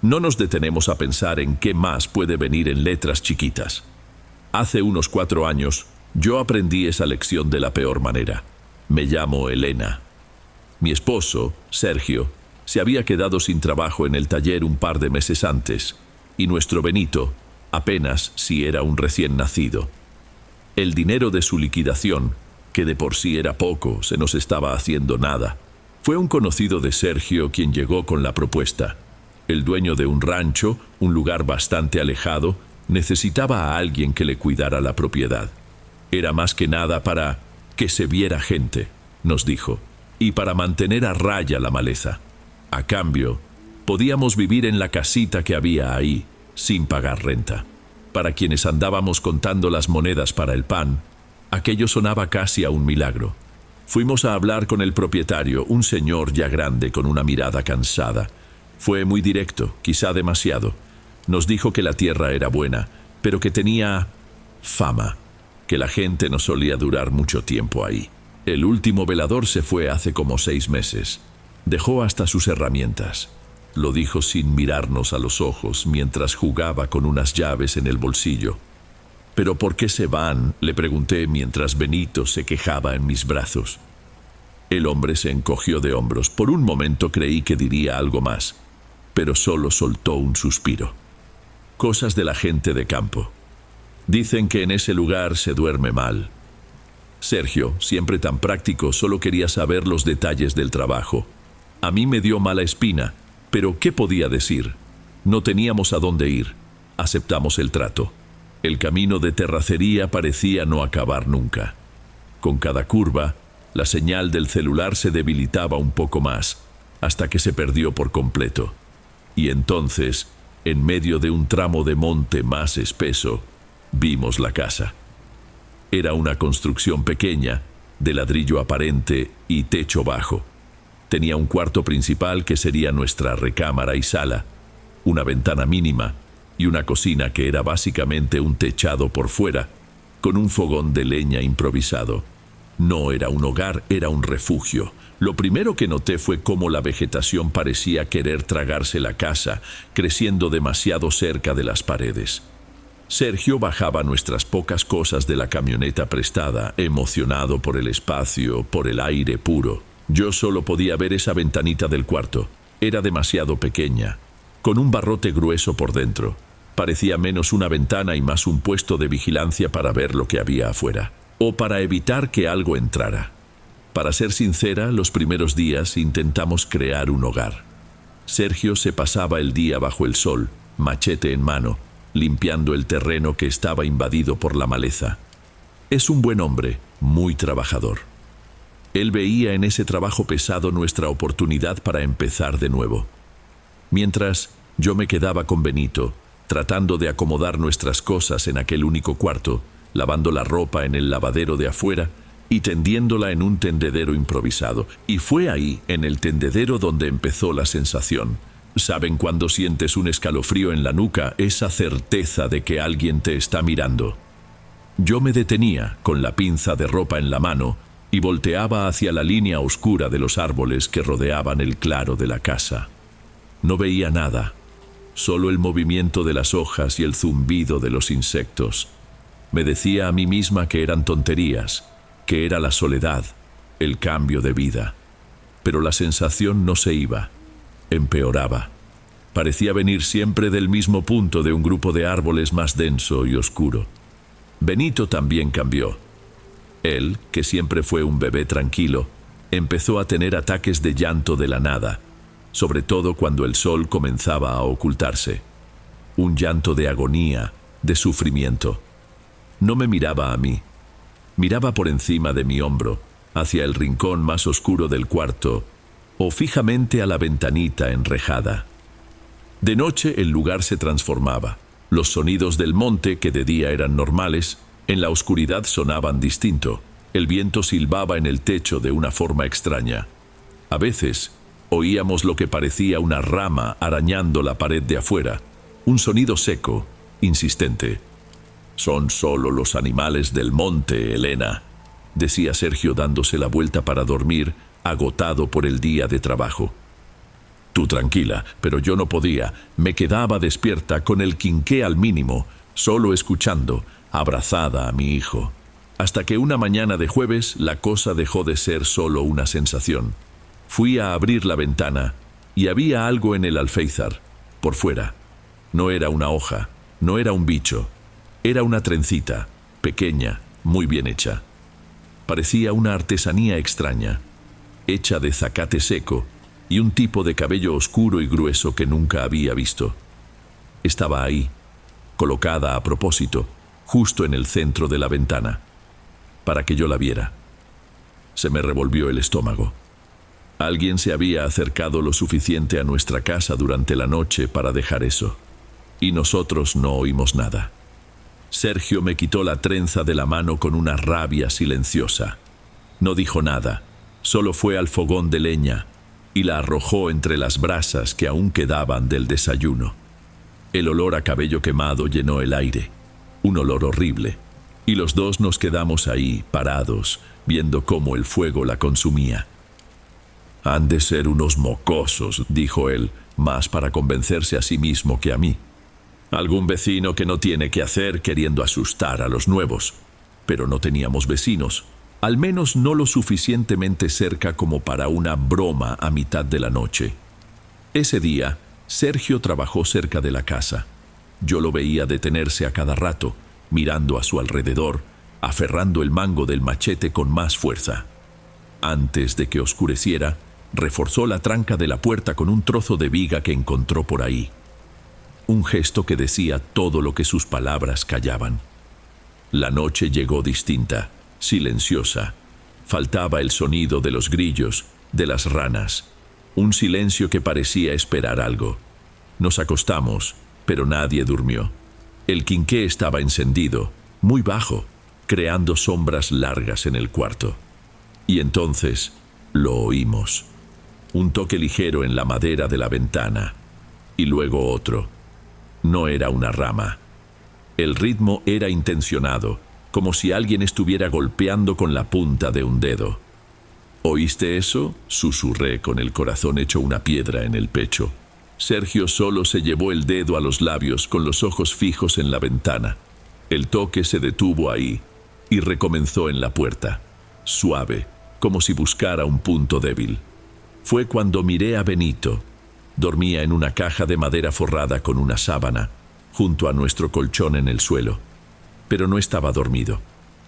No nos detenemos a pensar en qué más puede venir en letras chiquitas. Hace unos 4 años, yo aprendí esa lección de la peor manera. Me llamo Elena. Mi esposo, Sergio, se había quedado sin trabajo en el taller un par de meses antes, y nuestro Benito apenas si era un recién nacido. El dinero de su liquidación, que de por sí era poco, se nos estaba haciendo nada. Fue un conocido de Sergio quien llegó con la propuesta. El dueño de un rancho, un lugar bastante alejado, necesitaba a alguien que le cuidara la propiedad. Era más que nada para que se viera gente, nos dijo, y para mantener a raya la maleza. A cambio, podíamos vivir en la casita que había ahí, sin pagar renta. Para quienes andábamos contando las monedas para el pan, aquello sonaba casi a un milagro. Fuimos a hablar con el propietario, un señor ya grande con una mirada cansada. Fue muy directo, quizá demasiado. Nos dijo que la tierra era buena, pero que tenía fama, que la gente no solía durar mucho tiempo ahí. El último velador se fue hace como 6 meses. Dejó hasta sus herramientas. Lo dijo sin mirarnos a los ojos mientras jugaba con unas llaves en el bolsillo. ¿Pero por qué se van?, le pregunté mientras Benito se quejaba en mis brazos. El hombre se encogió de hombros. Por un momento creí que diría algo más, pero solo soltó un suspiro. Cosas de la gente de campo. Dicen que en ese lugar se duerme mal. Sergio, siempre tan práctico, solo quería saber los detalles del trabajo. A mí me dio mala espina, pero ¿qué podía decir? No teníamos a dónde ir. Aceptamos el trato. El camino de terracería parecía no acabar nunca. Con cada curva, la señal del celular se debilitaba un poco más, hasta que se perdió por completo. Y entonces, en medio de un tramo de monte más espeso, vimos la casa. Era una construcción pequeña, de ladrillo aparente y techo bajo. Tenía un cuarto principal que sería nuestra recámara y sala, una ventana mínima, y una cocina que era básicamente un techado por fuera, con un fogón de leña improvisado. No era un hogar, era un refugio. Lo primero que noté fue cómo la vegetación parecía querer tragarse la casa, creciendo demasiado cerca de las paredes. Sergio bajaba nuestras pocas cosas de la camioneta prestada, emocionado por el espacio, por el aire puro. Yo solo podía ver esa ventanita del cuarto. Era demasiado pequeña, con un barrote grueso por dentro. Parecía menos una ventana y más un puesto de vigilancia para ver lo que había afuera, o para evitar que algo entrara. Para ser sincera, los primeros días intentamos crear un hogar. Sergio se pasaba el día bajo el sol, machete en mano, limpiando el terreno que estaba invadido por la maleza. Es un buen hombre, muy trabajador. Él veía en ese trabajo pesado nuestra oportunidad para empezar de nuevo. Mientras, yo me quedaba con Benito, tratando de acomodar nuestras cosas en aquel único cuarto, lavando la ropa en el lavadero de afuera y tendiéndola en un tendedero improvisado. Y fue ahí, en el tendedero, donde empezó la sensación. ¿Saben cuando sientes un escalofrío en la nuca? Esa certeza de que alguien te está mirando. Yo me detenía, con la pinza de ropa en la mano, y volteaba hacia la línea oscura de los árboles que rodeaban el claro de la casa. No veía nada, solo el movimiento de las hojas y el zumbido de los insectos. Me decía a mí misma que eran tonterías, que era la soledad, el cambio de vida. Pero la sensación no se iba, empeoraba. Parecía venir siempre del mismo punto de un grupo de árboles más denso y oscuro. Benito también cambió. Él, que siempre fue un bebé tranquilo, empezó a tener ataques de llanto de la nada, sobre todo cuando el sol comenzaba a ocultarse. Un llanto de agonía, de sufrimiento. No me miraba a mí. Miraba por encima de mi hombro, hacia el rincón más oscuro del cuarto, o fijamente a la ventanita enrejada. De noche el lugar se transformaba. Los sonidos del monte, que de día eran normales, en la oscuridad sonaban distinto. El viento silbaba en el techo de una forma extraña. A veces oíamos lo que parecía una rama arañando la pared de afuera. Un sonido seco, insistente. «Son solo los animales del monte, Elena», decía Sergio dándose la vuelta para dormir, agotado por el día de trabajo. Tú tranquila, pero yo no podía. Me quedaba despierta con el quinqué al mínimo, solo escuchando, abrazada a mi hijo. Hasta que una mañana de jueves la cosa dejó de ser solo una sensación. Fui a abrir la ventana y había algo en el alféizar, por fuera. No era una hoja, no era un bicho. Era una trencita, pequeña, muy bien hecha. Parecía una artesanía extraña, hecha de zacate seco y un tipo de cabello oscuro y grueso que nunca había visto. Estaba ahí, colocada a propósito, justo en el centro de la ventana, para que yo la viera. Se me revolvió el estómago. Alguien se había acercado lo suficiente a nuestra casa durante la noche para dejar eso, y nosotros no oímos nada. Sergio me quitó la trenza de la mano con una rabia silenciosa. No dijo nada, solo fue al fogón de leña y la arrojó entre las brasas que aún quedaban del desayuno. El olor a cabello quemado llenó el aire, un olor horrible, y los dos nos quedamos ahí, parados, viendo cómo el fuego la consumía. «Han de ser unos mocosos», dijo él, más para convencerse a sí mismo que a mí. «Algún vecino que no tiene qué hacer queriendo asustar a los nuevos». Pero no teníamos vecinos, al menos no lo suficientemente cerca como para una broma a mitad de la noche. Ese día, Sergio trabajó cerca de la casa. Yo lo veía detenerse a cada rato, mirando a su alrededor, aferrando el mango del machete con más fuerza. Antes de que oscureciera, reforzó la tranca de la puerta con un trozo de viga que encontró por ahí. Un gesto que decía todo lo que sus palabras callaban. La noche llegó distinta, silenciosa. Faltaba el sonido de los grillos, de las ranas. Un silencio que parecía esperar algo. Nos acostamos, pero nadie durmió. El quinqué estaba encendido, muy bajo, creando sombras largas en el cuarto. Y entonces lo oímos. Un toque ligero en la madera de la ventana, y luego otro. No era una rama. El ritmo era intencionado, como si alguien estuviera golpeando con la punta de un dedo. «¿Oíste eso?», susurré con el corazón hecho una piedra en el pecho. Sergio solo se llevó el dedo a los labios con los ojos fijos en la ventana. El toque se detuvo ahí y recomenzó en la puerta, suave, como si buscara un punto débil. Fue cuando miré a Benito. Dormía en una caja de madera forrada con una sábana, junto a nuestro colchón en el suelo. Pero no estaba dormido.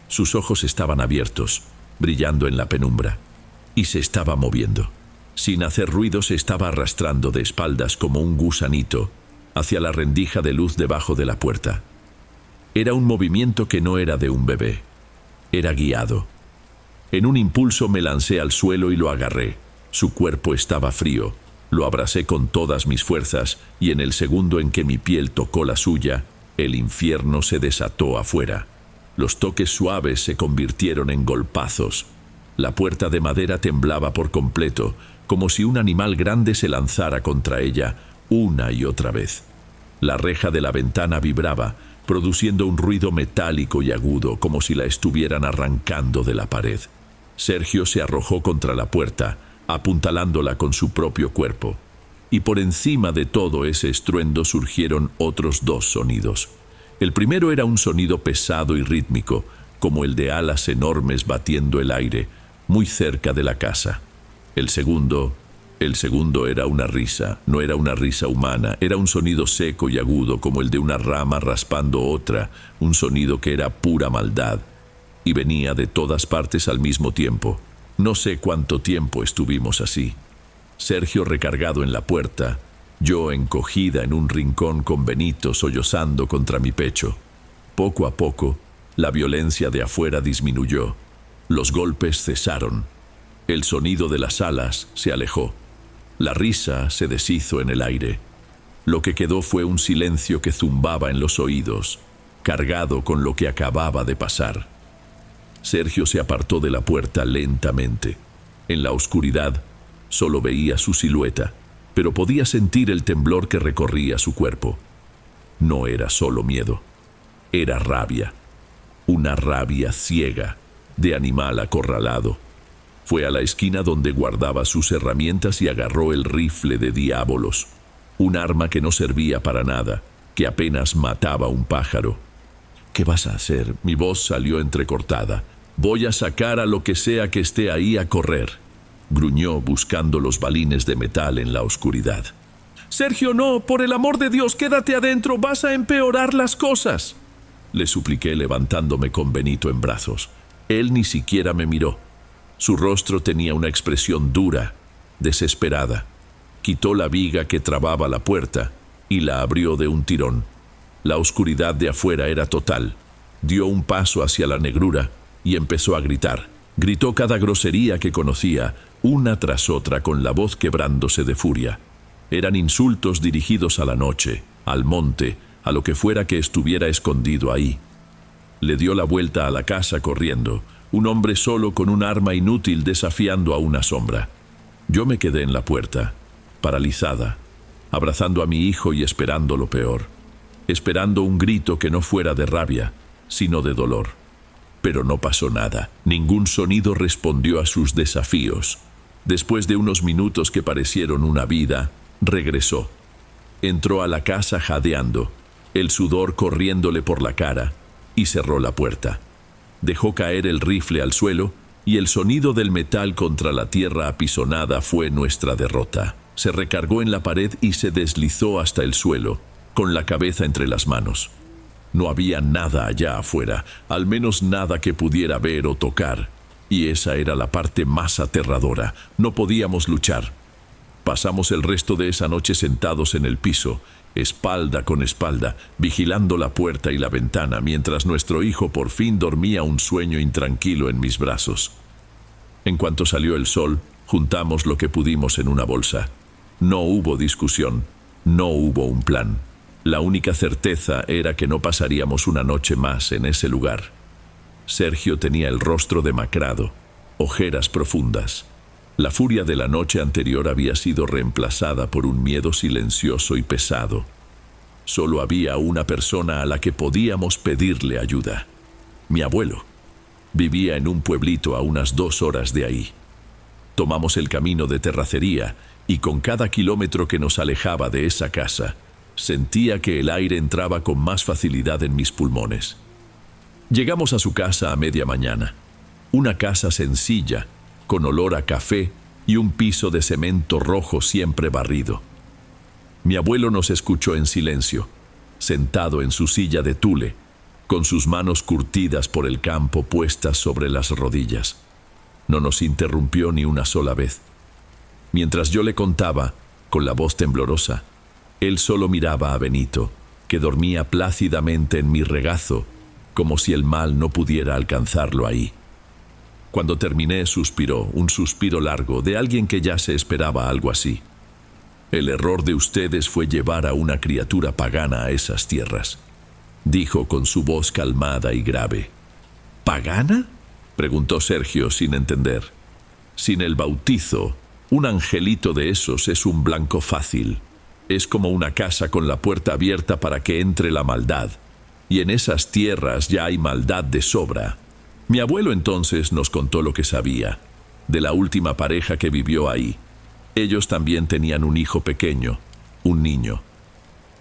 Sus ojos estaban abiertos, brillando en la penumbra, y se estaba moviendo. Sin hacer ruido se estaba arrastrando de espaldas como un gusanito hacia la rendija de luz debajo de la puerta. Era un movimiento que no era de un bebé. Era guiado. En un impulso me lancé al suelo y lo agarré. Su cuerpo estaba frío. Lo abracé con todas mis fuerzas y en el segundo en que mi piel tocó la suya, el infierno se desató afuera. Los toques suaves se convirtieron en golpazos. La puerta de madera temblaba por completo, como si un animal grande se lanzara contra ella una y otra vez. La reja de la ventana vibraba, produciendo un ruido metálico y agudo, como si la estuvieran arrancando de la pared. Sergio se arrojó contra la puerta, apuntalándola con su propio cuerpo. Y por encima de todo ese estruendo surgieron otros dos sonidos. El primero era un sonido pesado y rítmico, como el de alas enormes batiendo el aire, muy cerca de la casa. El segundo El segundo era una risa, no era una risa humana, era un sonido seco y agudo como el de una rama raspando otra, un sonido que era pura maldad, y venía de todas partes al mismo tiempo. No sé cuánto tiempo estuvimos así. Sergio recargado en la puerta, yo encogida en un rincón con Benito sollozando contra mi pecho. Poco a poco, la violencia de afuera disminuyó. Los golpes cesaron. El sonido de las alas se alejó. La risa se deshizo en el aire. Lo que quedó fue un silencio que zumbaba en los oídos, cargado con lo que acababa de pasar. Sergio se apartó de la puerta lentamente. En la oscuridad, solo veía su silueta, pero podía sentir el temblor que recorría su cuerpo. No era solo miedo, era rabia. Una rabia ciega, de animal acorralado. Fue a la esquina donde guardaba sus herramientas y agarró el rifle de Diabolos, un arma que no servía para nada, que apenas mataba un pájaro. ¿Qué vas a hacer? Mi voz salió entrecortada. Voy a sacar a lo que sea que esté ahí a correr, gruñó buscando los balines de metal en la oscuridad. Sergio, no, por el amor de Dios, quédate adentro, vas a empeorar las cosas, le supliqué levantándome con Benito en brazos. Él ni siquiera me miró. Su rostro tenía una expresión dura, desesperada. Quitó la viga que trababa la puerta y la abrió de un tirón. La oscuridad de afuera era total. Dio un paso hacia la negrura y empezó a gritar. Gritó cada grosería que conocía, una tras otra con la voz quebrándose de furia. Eran insultos dirigidos a la noche, al monte, a lo que fuera que estuviera escondido ahí. Le dio la vuelta a la casa corriendo, un hombre solo con un arma inútil desafiando a una sombra. Yo me quedé en la puerta, paralizada, abrazando a mi hijo y esperando lo peor, esperando un grito que no fuera de rabia, sino de dolor. Pero no pasó nada, ningún sonido respondió a sus desafíos. Después de unos minutos que parecieron una vida, regresó. Entró a la casa jadeando, el sudor corriéndole por la cara, y cerró la puerta. Dejó caer el rifle al suelo y el sonido del metal contra la tierra apisonada fue nuestra derrota. Se recargó en la pared y se deslizó hasta el suelo, con la cabeza entre las manos. No había nada allá afuera, al menos nada que pudiera ver o tocar, y esa era la parte más aterradora. No podíamos luchar. Pasamos el resto de esa noche sentados en el piso, espalda con espalda, vigilando la puerta y la ventana, mientras nuestro hijo por fin dormía un sueño intranquilo en mis brazos. En cuanto salió el sol, juntamos lo que pudimos en una bolsa. No hubo discusión, no hubo un plan. La única certeza era que no pasaríamos una noche más en ese lugar. Sergio tenía el rostro demacrado, ojeras profundas. La furia de la noche anterior había sido reemplazada por un miedo silencioso y pesado. Solo había una persona a la que podíamos pedirle ayuda. Mi abuelo. Vivía en un pueblito a unas 2 horas de ahí. Tomamos el camino de terracería y con cada kilómetro que nos alejaba de esa casa, sentía que el aire entraba con más facilidad en mis pulmones. Llegamos a su casa a media mañana. Una casa sencilla, con olor a café y un piso de cemento rojo siempre barrido. Mi abuelo nos escuchó en silencio, sentado en su silla de tule, con sus manos curtidas por el campo puestas sobre las rodillas. No nos interrumpió ni una sola vez. Mientras yo le contaba, con la voz temblorosa, él solo miraba a Benito, que dormía plácidamente en mi regazo, como si el mal no pudiera alcanzarlo ahí. Cuando terminé, suspiró, un suspiro largo, de alguien que ya se esperaba algo así. El error de ustedes fue llevar a una criatura pagana a esas tierras, dijo con su voz calmada y grave. ¿Pagana?, preguntó Sergio sin entender. Sin el bautizo, un angelito de esos es un blanco fácil. Es como una casa con la puerta abierta para que entre la maldad. Y en esas tierras ya hay maldad de sobra. Mi abuelo entonces nos contó lo que sabía, de la última pareja que vivió ahí. Ellos también tenían un hijo pequeño, un niño.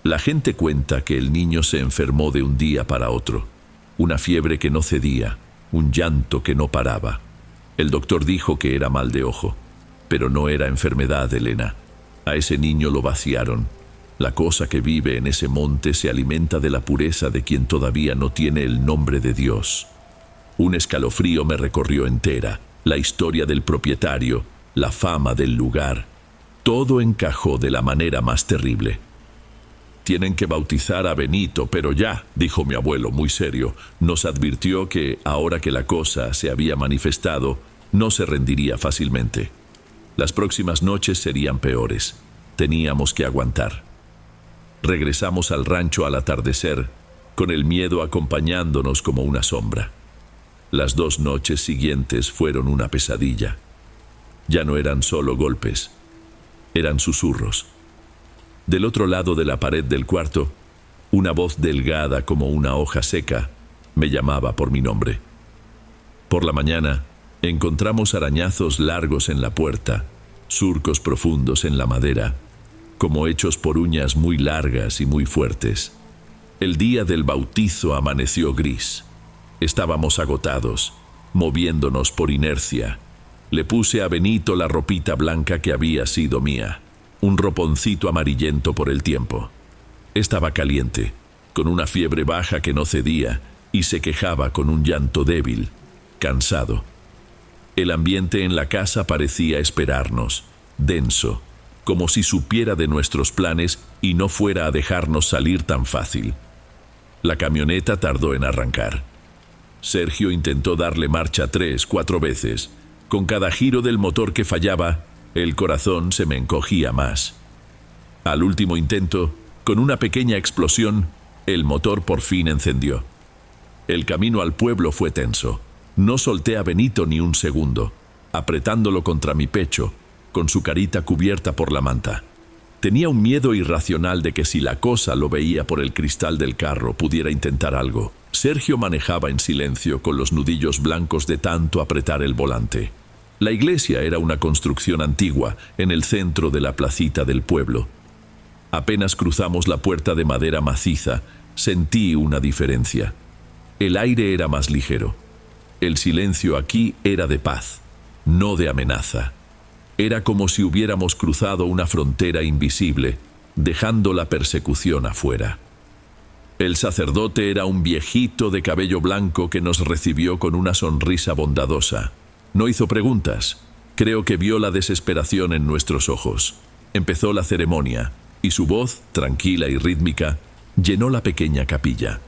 La gente cuenta que el niño se enfermó de un día para otro. Una fiebre que no cedía, un llanto que no paraba. El doctor dijo que era mal de ojo, Pero no era enfermedad, Elena. A ese niño lo vaciaron. La cosa que vive en ese monte se alimenta de la pureza de quien todavía no tiene el nombre de Dios. Un escalofrío me recorrió entera. La historia del propietario, la fama del lugar, todo encajó de la manera más terrible. Tienen que bautizar a Benito, pero ya, dijo mi abuelo muy serio. Nos advirtió que, ahora que la cosa se había manifestado, no se rendiría fácilmente. Las próximas noches serían peores. Teníamos que aguantar. Regresamos al rancho al atardecer, con el miedo acompañándonos como una sombra. Las 2 noches siguientes fueron una pesadilla. Ya no eran solo golpes, eran susurros. Del otro lado de la pared del cuarto, una voz delgada como una hoja seca me llamaba por mi nombre. Por la mañana, encontramos arañazos largos en la puerta, surcos profundos en la madera, como hechos por uñas muy largas y muy fuertes. El día del bautizo amaneció gris. Estábamos agotados, moviéndonos por inercia. Le puse a Benito la ropita blanca que había sido mía, un roponcito amarillento por el tiempo. Estaba caliente, con una fiebre baja que no cedía, y se quejaba con un llanto débil, cansado. El ambiente en la casa parecía esperarnos, denso, como si supiera de nuestros planes y no fuera a dejarnos salir tan fácil. La camioneta tardó en arrancar. Sergio intentó darle marcha 3, 4 veces. Con cada giro del motor que fallaba, el corazón se me encogía más. Al último intento, con una pequeña explosión, el motor por fin encendió. El camino al pueblo fue tenso. No solté a Benito ni un segundo, apretándolo contra mi pecho, con su carita cubierta por la manta. Tenía un miedo irracional de que si la cosa lo veía por el cristal del carro pudiera intentar algo. Sergio manejaba en silencio con los nudillos blancos de tanto apretar el volante. La iglesia era una construcción antigua en el centro de la placita del pueblo. Apenas cruzamos la puerta de madera maciza, sentí una diferencia. El aire era más ligero. El silencio aquí era de paz, no de amenaza. Era como si hubiéramos cruzado una frontera invisible, dejando la persecución afuera. El sacerdote era un viejito de cabello blanco que nos recibió con una sonrisa bondadosa. No hizo preguntas. Creo que vio la desesperación en nuestros ojos. Empezó la ceremonia, y su voz, tranquila y rítmica, llenó la pequeña capilla.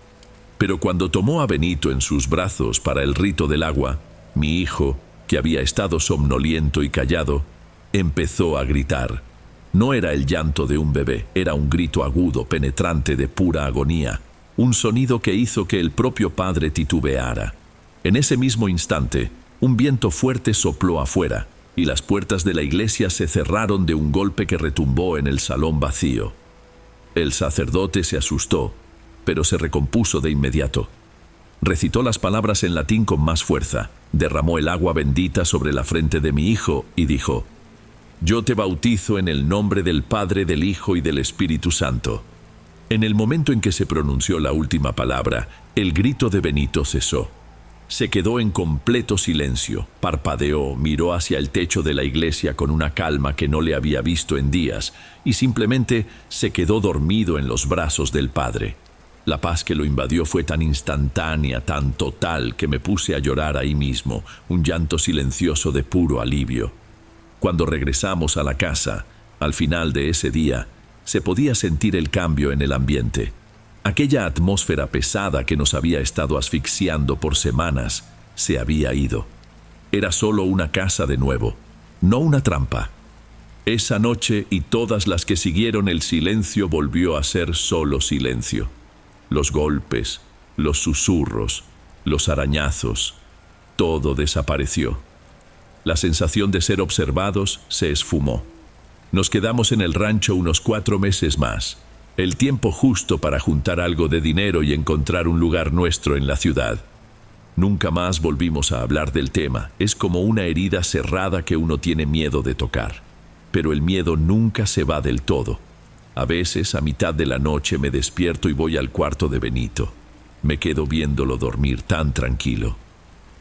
Pero cuando tomó a Benito en sus brazos para el rito del agua, mi hijo, que había estado somnoliento y callado, empezó a gritar. No era el llanto de un bebé, era un grito agudo, penetrante, de pura agonía, un sonido que hizo que el propio padre titubeara. En ese mismo instante, un viento fuerte sopló afuera, y las puertas de la iglesia se cerraron de un golpe que retumbó en el salón vacío. El sacerdote se asustó, pero se recompuso de inmediato. Recitó las palabras en latín con más fuerza, derramó el agua bendita sobre la frente de mi hijo y dijo: «Yo te bautizo en el nombre del Padre, del Hijo y del Espíritu Santo». En el momento en que se pronunció la última palabra, el grito de Benito cesó. Se quedó en completo silencio, parpadeó, miró hacia el techo de la iglesia con una calma que no le había visto en días, y simplemente se quedó dormido en los brazos del Padre. La paz que lo invadió fue tan instantánea, tan total, que me puse a llorar ahí mismo, un llanto silencioso de puro alivio. Cuando regresamos a la casa, al final de ese día, se podía sentir el cambio en el ambiente. Aquella atmósfera pesada que nos había estado asfixiando por semanas se había ido. Era solo una casa de nuevo, no una trampa. Esa noche y todas las que siguieron, el silencio volvió a ser solo silencio. Los golpes, los susurros, los arañazos, todo desapareció. La sensación de ser observados se esfumó. Nos quedamos en el rancho unos 4 meses más, el tiempo justo para juntar algo de dinero y encontrar un lugar nuestro en la ciudad. Nunca más volvimos a hablar del tema. Es como una herida cerrada que uno tiene miedo de tocar. Pero el miedo nunca se va del todo. A veces, a mitad de la noche, me despierto y voy al cuarto de Benito. Me quedo viéndolo dormir tan tranquilo.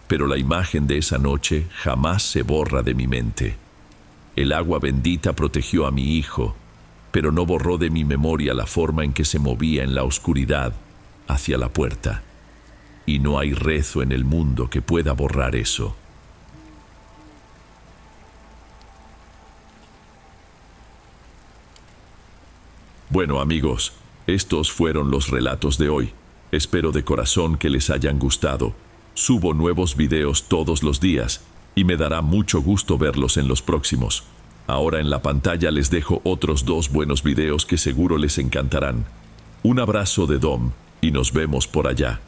Pero la imagen de esa noche jamás se borra de mi mente. El agua bendita protegió a mi hijo, pero no borró de mi memoria la forma en que se movía en la oscuridad hacia la puerta. Y no hay rezo en el mundo que pueda borrar eso. Bueno, amigos, estos fueron los relatos de hoy. Espero de corazón que les hayan gustado. Subo nuevos videos todos los días y me dará mucho gusto verlos en los próximos. Ahora en la pantalla les dejo otros 2 buenos videos que seguro les encantarán. Un abrazo de Dom y nos vemos por allá.